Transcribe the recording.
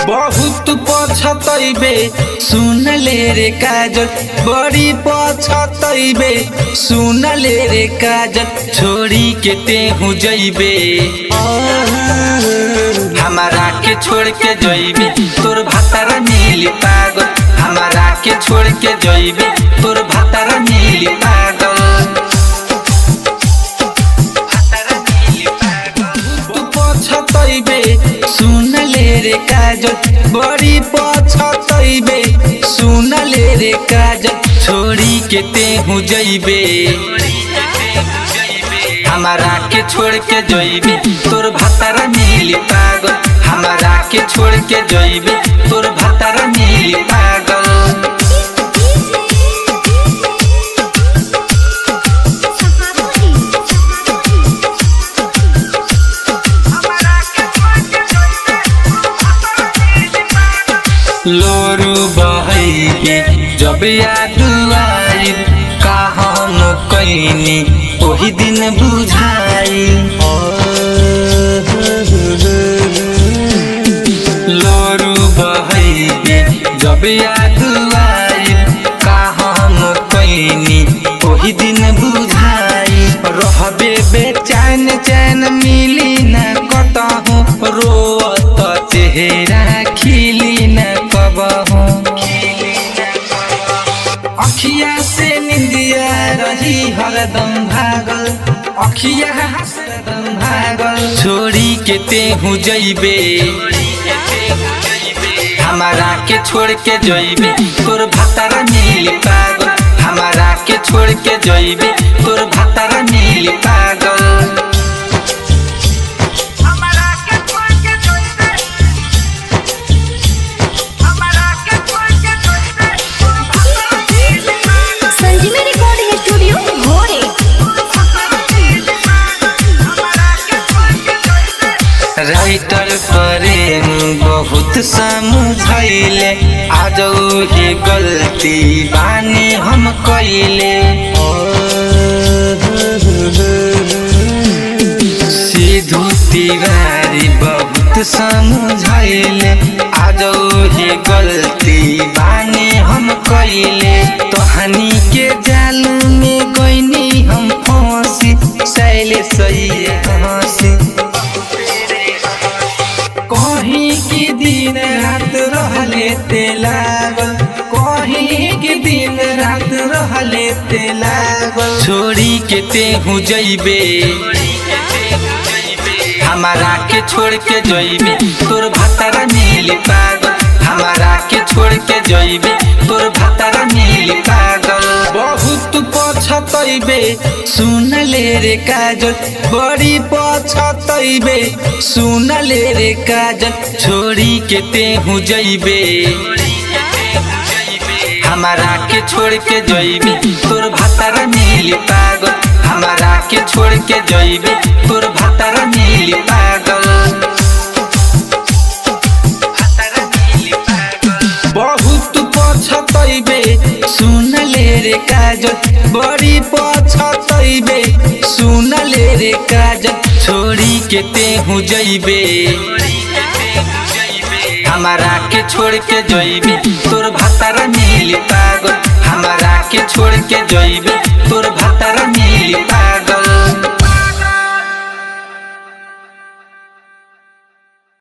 बहुत पछतैबे सुन ले रे काजल, बड़ी पछतैबे सुन ले रे काजल, छोड़ी के तेहू जइबे हमारा के छोड़ के जइबे तोर भातार मिली पागल, हमारा के छोड़ के जइबे तोर भातार मिली पागल। सुन ले रे काजल, बड़ी पछतैबे सुन ले रे काजल, छोड़ी के तेहू जइबे हमारा के छोड़ के जइबे तोर भातार मिली पागल, हमारा के छोड़ के जइबे तोर भातार मिली पागल। लोरू बहैगे जब याद आई का हम कैनी ओही दिन बुझाई, लोरू बहैगे जब याद आई का हम कैनी ओही दिन बुझाई, रहबे बेचैन चैन मिली न कतहु, रोत चेहरा खिली न कबहु, अखिया से निंदिया रही हरदम भागल, अखिया हरदम भागल, छोड़ी के तेहू जइबे हमारा के छोड़ के जइबे तोर भातार मिली पागल, हमारा के छोड़ के जइबे तोर भातार मिली पागल। राइटर प्रेम बहुत समझैले आज ये गलती बानी हम कैले, सिद्धू तिवारी बहुत समझैले आज ये गलती बानी हम कैले, तोहनी के जाल में गइनी हम फांसी, सैले सही हंसी कहीं की दिन रात रहले ते लागल, कहीं की दिन रात रहले ते लागल, छोड़ी के तेहू जइबे हमारा के छोड़ के जइबे तोर भातार मिली पागल, हमारा के छोड़ के जइबे तोर भातार मिली पागल। बहुत पछतैबे सुन ले रे काजल, बड़ी पछतैबे सुन ले रे काजल, छोड़ी के तेहू जइबे हमारा के छोड़ के जइबे तोर भातार मिली पागल, हमारा के छोड़ के जइबे तोर भातार मिली पागल। बहुत पछतैबे सुन ले रे काजल, बड़ी पछतैबे सुन ले रे काजल, छोड़ी के तेहू जइबे हमारा के छोड़ के जइबे तोर भातार मिली पागल, हमारा के छोड़ के जइबे तोर भातार